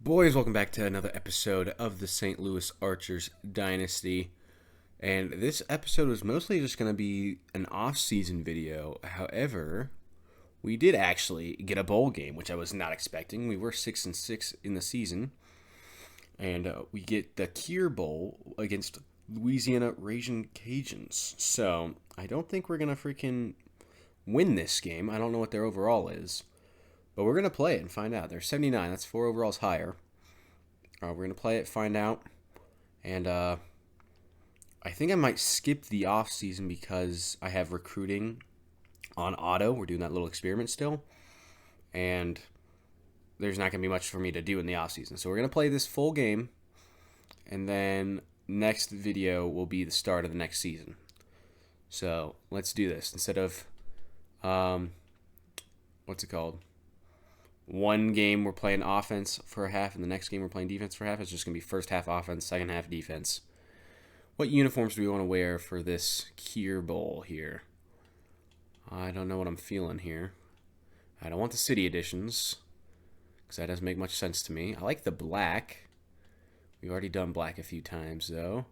Boys, welcome back to another episode of the St. Louis Archers Dynasty. And this episode was mostly just going to be an off-season video. However, we did actually get a bowl game, which I was not expecting. We were 6-6 in the season. And we get the Kier Bowl against Louisiana Ragin' Cajuns. So, I don't think we're going to freaking win this game. I don't know what their overall is. But we're going to play it and find out. They're 79. That's 4 overalls higher. We're going to play it, find out. And I think I might skip the off season because I have recruiting on auto. We're doing that little experiment still. And there's not going to be much for me to do in the off season. So we're going to play this full game. And then next video will be the start of the next season. So let's do this. Instead of, what's it called? One game we're playing offense for a half, and the next game we're playing defense for a half. It's just going to be first half offense, second half defense. What uniforms do we want to wear for this Kier Bowl here? I don't know what I'm feeling here. I don't want the city editions, because that doesn't make much sense to me. I like the black. We've already done black a few times, though.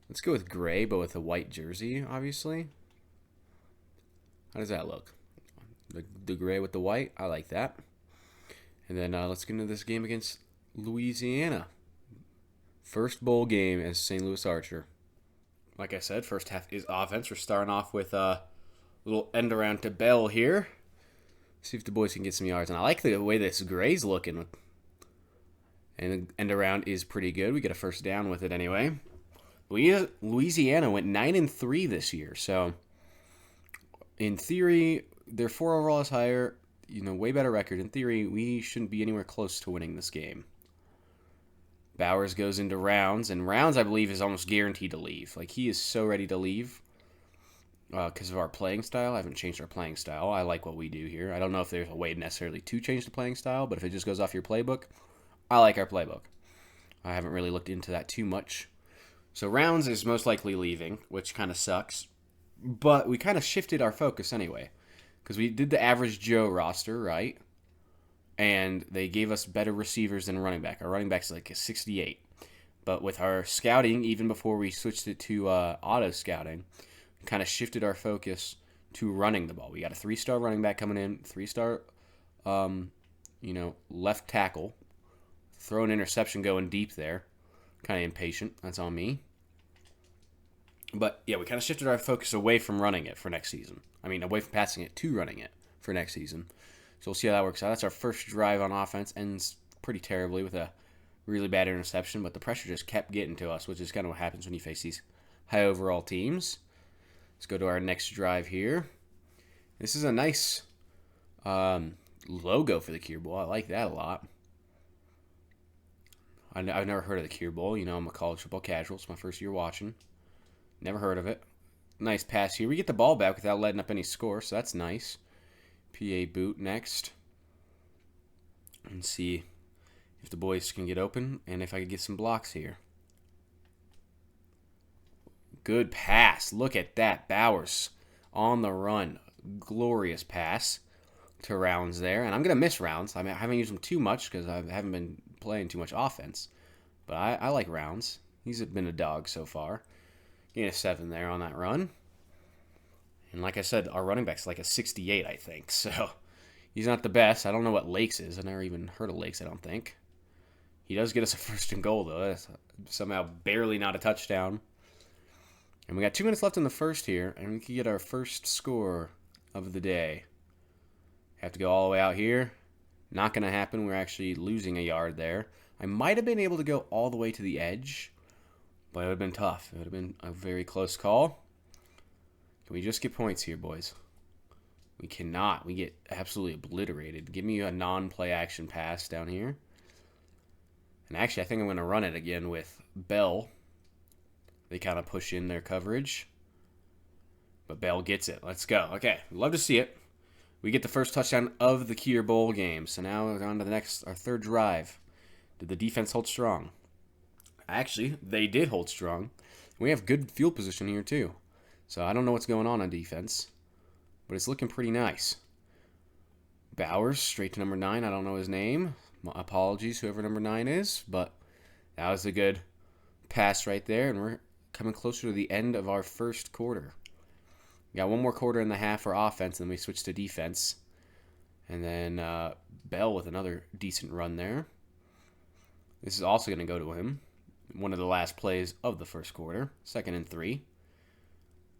Let's go with gray, but with a white jersey, obviously. How does that look? The gray with the white? I like that. And then let's get into this game against Louisiana. First bowl game as St. Louis Archer. Like I said, first half is offense. We're starting off with a little end around to Bell here. See if the boys can get some yards. And I like the way this gray's looking. And the end around is pretty good. We get a first down with it anyway. Louisiana went 9-3 this year. So, in theory, they're 4 overalls higher. Way better record. In theory, we shouldn't be anywhere close to winning this game. Bowers goes into Rounds, and Rounds, I believe, is almost guaranteed to leave. Like, he is so ready to leave because of our playing style. I haven't changed our playing style. I like what we do here. I don't know if there's a way necessarily to change the playing style, but if it just goes off your playbook, I like our playbook. I haven't really looked into that too much. So Rounds is most likely leaving, which kind of sucks. But we kind of shifted our focus anyway. Because we did the average Joe roster, right? And they gave us better receivers than running back. Our running back's like a 68. But with our scouting, even before we switched it to auto scouting, we kind of shifted our focus to running the ball. We got a 3-star running back coming in, 3-star, left tackle. Throw an interception going deep there. Kind of impatient. That's on me. But, yeah, we kind of shifted our focus away from running it for next season. Away from passing it to running it for next season. So we'll see how that works out. That's our first drive on offense. Ends pretty terribly with a really bad interception, but the pressure just kept getting to us, which is kind of what happens when you face these high overall teams. Let's go to our next drive here. This is a nice logo for the Kier Bowl. I like that a lot. I've never heard of the Kier Bowl. I'm a college football casual. It's my first year watching. Never heard of it. Nice pass here. We get the ball back without letting up any score, so that's nice. PA boot next. And see if the boys can get open and if I can get some blocks here. Good pass. Look at that. Bowers on the run. Glorious pass to Rounds there. And I'm going to miss Rounds. I haven't used him too much because I haven't been playing too much offense. But I like Rounds. He's been a dog so far. Gain a 7 there on that run. And like I said, our running back's like a 68, I think. So he's not the best. I don't know what Lakes is. I never even heard of Lakes, I don't think. He does get us a first and goal, though. That's somehow barely not a touchdown. And we got 2 minutes left in the first here, and we can get our first score of the day. Have to go all the way out here. Not going to happen. We're actually losing a yard there. I might have been able to go all the way to the edge, but it would have been tough. It would have been a very close call. Can we just get points here, boys? We cannot. We get absolutely obliterated. Give me a non-play action pass down here. And actually, I think I'm going to run it again with Bell. They kind of push in their coverage. But Bell gets it. Let's go. Okay, love to see it. We get the first touchdown of the Kier Bowl game. So now we're on to our third drive. Did the defense hold strong? Actually, they did hold strong. We have good field position here, too. So I don't know what's going on defense, but it's looking pretty nice. Bowers, straight to number 9. I don't know his name. My apologies, whoever number 9 is, but that was a good pass right there, and we're coming closer to the end of our first quarter. We got one more quarter in the half for offense, and then we switch to defense. And then Bell with another decent run there. This is also going to go to him. One of the last plays of the first quarter. 2nd and 3.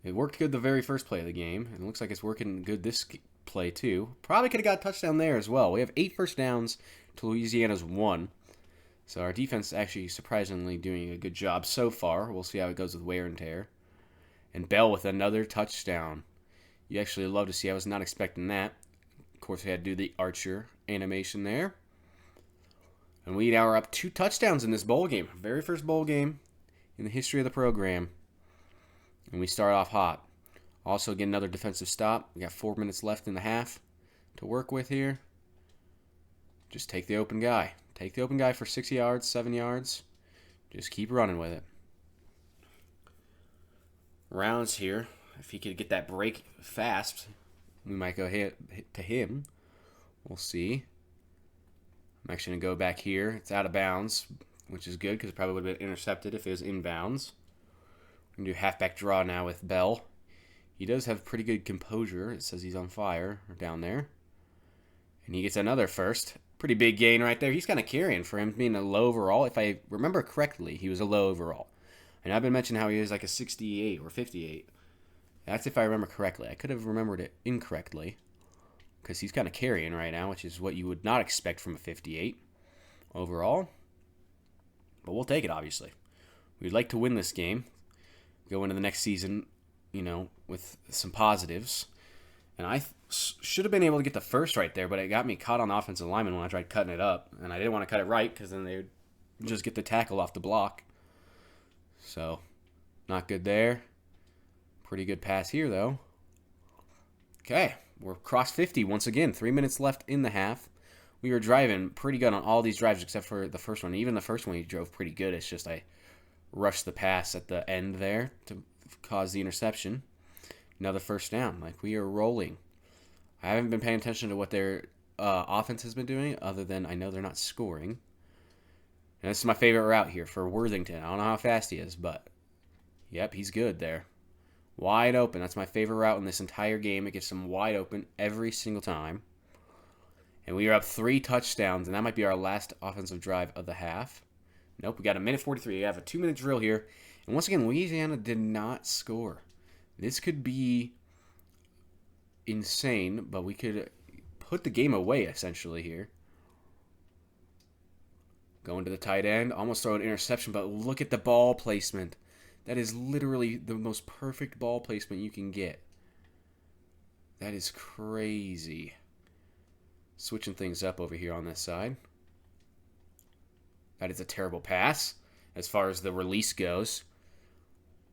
It worked good the very first play of the game. And it looks like it's working good this play too. Probably could have got a touchdown there as well. We have 8 first downs to Louisiana's 1. So our defense is actually surprisingly doing a good job so far. We'll see how it goes with wear and tear. And Bell with another touchdown. You actually love to see. I was not expecting that. Of course, we had to do the Archer animation there. And we now are up 2 touchdowns in this bowl game. Very first bowl game in the history of the program. And we start off hot. Also get another defensive stop. We got 4 minutes left in the half to work with here. Just take the open guy. Take the open guy for 6 yards, 7 yards. Just keep running with it. Rounds here. If he could get that break fast, we might go hit to him. We'll see. I'm actually going to go back here. It's out of bounds, which is good because it probably would have been intercepted if it was inbounds. We're going to do halfback draw now with Bell. He does have pretty good composure. It says he's on fire down there. And he gets another first. Pretty big gain right there. He's kind of carrying for him being a low overall. If I remember correctly, he was a low overall. And I've been mentioning how he was like a 68 or 58. That's if I remember correctly. I could have remembered it incorrectly because he's kind of carrying right now, which is what you would not expect from a 58 overall. But we'll take it, obviously. We'd like to win this game, go into the next season, with some positives. And I should have been able to get the first right there, but it got me caught on the offensive lineman when I tried cutting it up. And I didn't want to cut it right because then they would just get the tackle off the block. So, not good there. Pretty good pass here, though. Okay, we're across 50 once again. 3 minutes left in the half. We were driving pretty good on all these drives except for the first one. Even the first one, we drove pretty good. It's just I rushed the pass at the end there to cause the interception. Another first down. Like, we are rolling. I haven't been paying attention to what their offense has been doing, other than I know they're not scoring. And this is my favorite route here for Worthington. I don't know how fast he is, but yep, he's good there. Wide open. That's my favorite route in this entire game. It gets them wide open every single time. And we are up 3 touchdowns, and that might be our last offensive drive of the half. Nope, we got a minute 43. We have a 2-minute drill here. And once again, Louisiana did not score. This could be insane, but we could put the game away, essentially, here. Going to the tight end. Almost throw an interception, but look at the ball placement. That is literally the most perfect ball placement you can get. That is crazy. Switching things up over here on this side. That is a terrible pass as far as the release goes.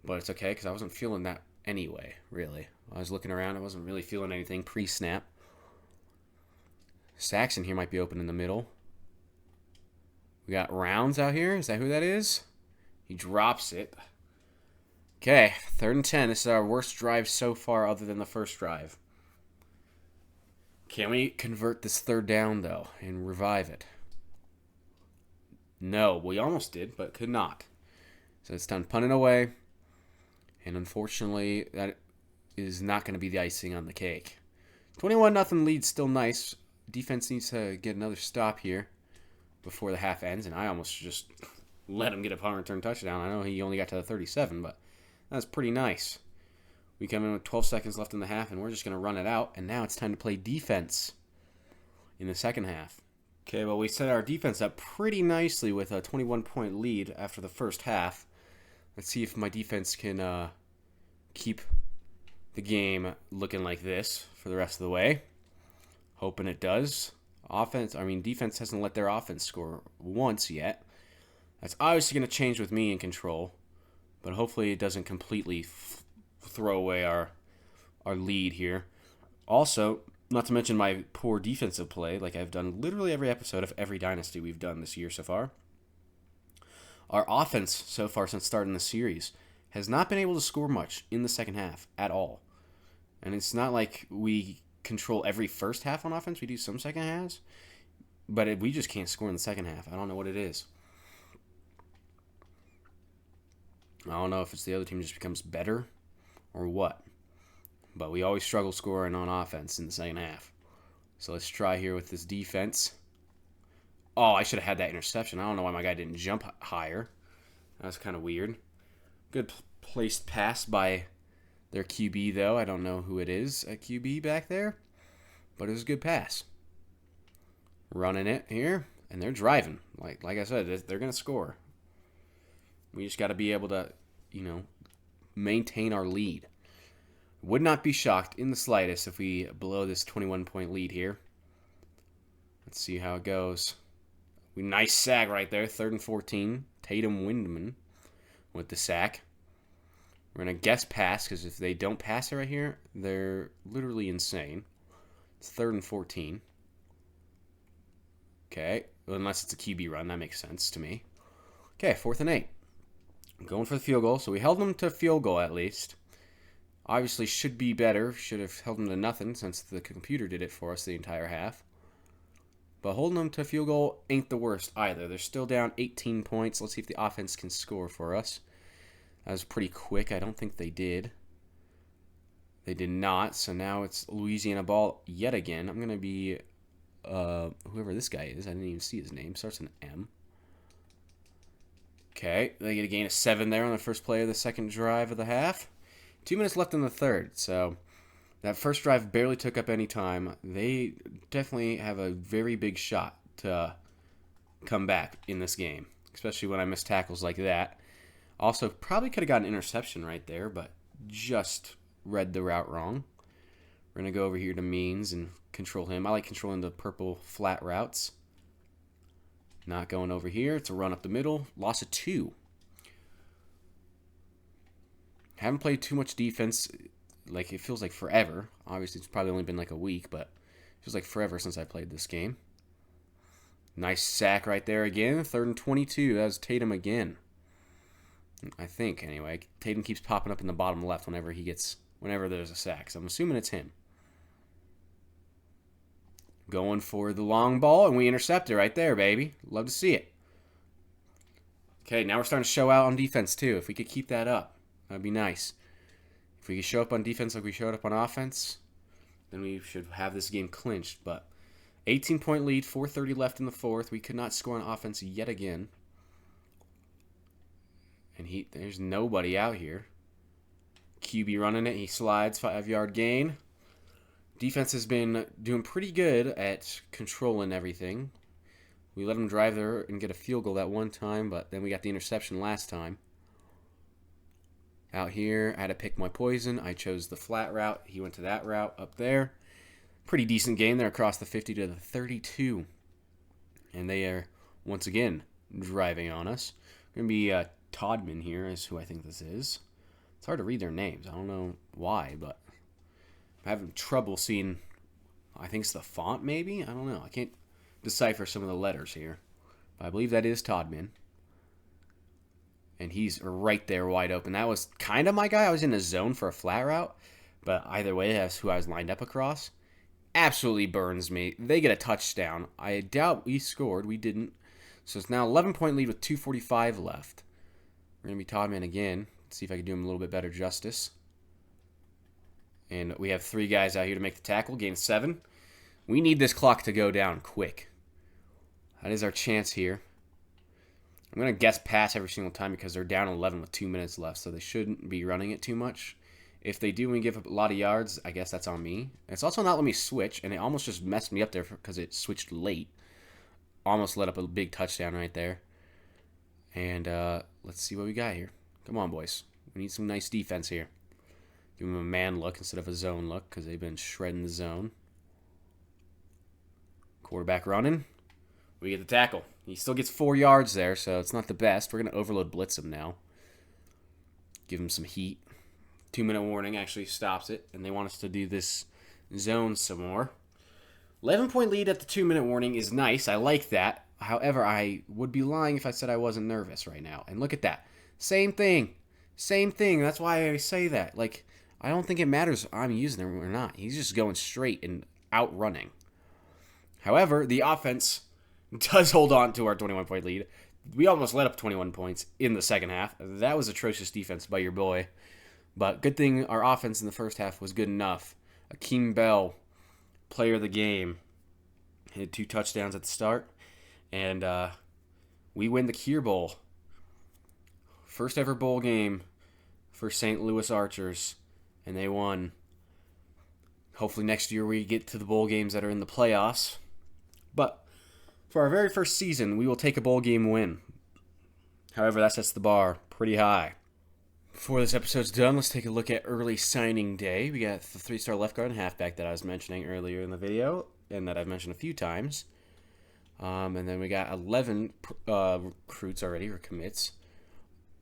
But it's okay because I wasn't feeling that anyway, really. I was looking around. I wasn't really feeling anything pre-snap. Saxon here might be open in the middle. We got Rounds out here. Is that who that is? He drops it. Okay, 3rd and 10. This is our worst drive so far other than the first drive. Can we convert this 3rd down, though, and revive it? No, we almost did, but could not. So it's time to punt it away. And unfortunately, that is not going to be the icing on the cake. 21-0 lead, still nice. Defense needs to get another stop here before the half ends, and I almost just let him get a punt return touchdown. I know he only got to the 37, but that's pretty nice. We come in with 12 seconds left in the half, and we're just going to run it out, and now it's time to play defense in the second half. Okay, well, we set our defense up pretty nicely with a 21-point lead after the first half. Let's see if my defense can keep the looking like this for the rest of the way. Hoping it does. Defense hasn't let their offense score once yet. That's obviously going to change with me in control, but hopefully it doesn't completely throw away our lead here. Also, not to mention my poor defensive play, like I've done literally every episode of every Dynasty we've done this year so far. Our offense so far since starting the series has not been able to score much in the second half at all. And it's not like we control every first half on offense. We do some second halves. But we just can't score in the second half. I don't know what it is. I don't know if it's the other team just becomes better or what. But we always struggle scoring on offense in the second half. So let's try here with this defense. Oh, I should have had that interception. I don't know why my guy didn't jump higher. That's kind of weird. Good placed pass by their QB, though. I don't know who it is at QB back there. But it was a good pass. Running it here. And they're driving. Like I said, they're going to score. We just got to be able to, maintain our lead. Would not be shocked in the slightest if we blow this 21-point lead here. Let's see how it goes. Nice sack right there. 3rd and 14. Tatum Windman with the sack. We're going to guess pass because if they don't pass it right here, they're literally insane. It's 3rd and 14. Okay. Unless it's a QB run. That makes sense to me. Okay, 4th and 8. I'm going for the field goal. So we held them to field goal at least. Obviously should be better. Should have held them to nothing since the computer did it for us the entire half. But holding them to field goal ain't the worst either. They're still down 18 points. Let's see if the offense can score for us. That was pretty quick. I don't think they did. They did not. So now it's Louisiana ball yet again. I'm going to be whoever this guy is. I didn't even see his name. Starts with an M. Okay. They get a gain of 7 there on the first play of the second drive of the half. 2 minutes left in the third. So that first drive barely took up any time. They definitely have a very big shot to come back in this game, especially when I miss tackles like that. Also, probably could have got an interception right there, but just read the route wrong. We're going to go over here to Means and control him. I like controlling the purple flat routes. Not going over here. It's a run up the middle. Loss of 2. Haven't played too much defense. Like, it feels like forever. Obviously, it's probably only been like a week, but it feels like forever since I played this game. Nice sack right there again. 3rd and 22. That was Tatum again. I think, anyway. Tatum keeps popping up in the bottom left whenever there's a sack. So I'm assuming it's him. Going for the long ball, and we intercept it right there, baby. Love to see it. Okay, now we're starting to show out on defense, too. If we could keep that up, that'd be nice. If we could show up on defense like we showed up on offense, then we should have this game clinched. But 18-point lead, 4:30 left in the fourth. We could not score on offense yet again. And there's nobody out here. QB running it. He slides, 5-yard gain. Defense has been doing pretty good at controlling everything. We let them drive there and get a field goal that one time, but then we got the interception last time. Out here, I had to pick my poison. I chose the flat route. He went to that route up there. Pretty decent game there across the 50 to the 32. And they are, once again, driving on us. Going to be Todman here is who I think this is. It's hard to read their names. I don't know why, but I'm having trouble seeing. I think it's the font, maybe? I don't know. I can't decipher some of the letters here. But I believe that is Todman. And he's right there wide open. That was kind of my guy. I was in a zone for a flat route. But either way, that's who I was lined up across. Absolutely burns me. They get a touchdown. I doubt we scored. We didn't. So it's now 11-point lead with 2:45 left. We're going to be Todman again. Let's see if I can do him a little bit better justice. And we have 3 guys out here to make the tackle. Gain 7. We need this clock to go down quick. That is our chance here. I'm going to guess pass every single time because they're down 11 with 2 minutes left, so they shouldn't be running it too much. If they do and give up a lot of yards, I guess that's on me. It's also not letting me switch, and it almost just messed me up there because it switched late. Almost let up a big touchdown right there. And let's see what we got here. Come on, boys. We need some nice defense here. Give them a man look instead of a zone look because they've been shredding the zone. Quarterback running. We get the tackle. He still gets 4 yards there, so it's not the best. We're going to overload blitz him now. Give him some heat. 2-minute warning actually stops it, and they want us to do this zone some more. 11-point lead at the 2-minute warning is nice. I like that. However, I would be lying if I said I wasn't nervous right now. And look at that. Same thing. Same thing. That's why I say that. Like, I don't think it matters if I'm using him or not. He's just going straight and outrunning. However, the offense does hold on to our 21-point lead. We almost let up 21 points in the second half. That was atrocious defense by your boy. But good thing our offense in the first half was good enough. Akeem Bell, player of the game, hit 2 touchdowns at the start. And we win the Cure Bowl. First ever bowl game for St. Louis Archers. And they won. Hopefully next year we get to the bowl games that are in the playoffs. But for our very first season, we will take a bowl game win. However, that sets the bar pretty high. Before this episode's done, let's take a look at early signing day. We got the 3-star left guard and halfback that I was mentioning earlier in the video, and that I've mentioned a few times. And then we got 11 recruits already, or commits.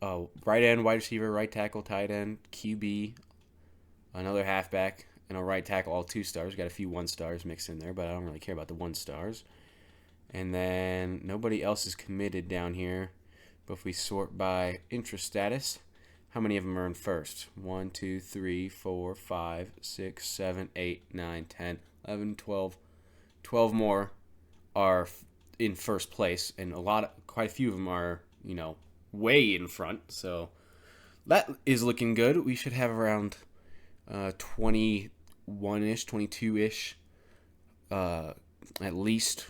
Right end, wide receiver, right tackle, tight end, QB, another halfback, and a right tackle, all 2 stars. We got a few 1-stars mixed in there, but I don't really care about the 1-stars. And then nobody else is committed down here. But if we sort by interest status, how many of them are in first? 1, 2, 3, 4, 5, 6, 7, 8, 9, 10, 11, 12. 12 more are in first place, and quite a few of them are, way in front. So that is looking good. We should have around 21-ish, 22-ish, at least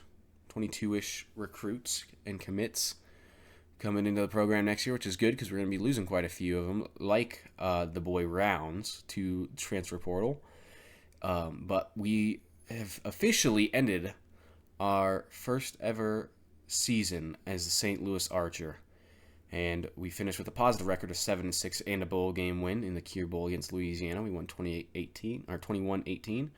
22-ish recruits and commits coming into the program next year, which is good because we're going to be losing quite a few of them, like the boy Rounds to transfer portal. But we have officially ended our first ever season as the St. Louis Archer. And we finished with a positive record of 7-6 and a bowl game win in the Cure Bowl against Louisiana. We won 21-18.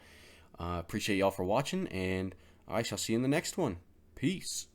Appreciate y'all for watching, and I shall see you in the next one. Peace.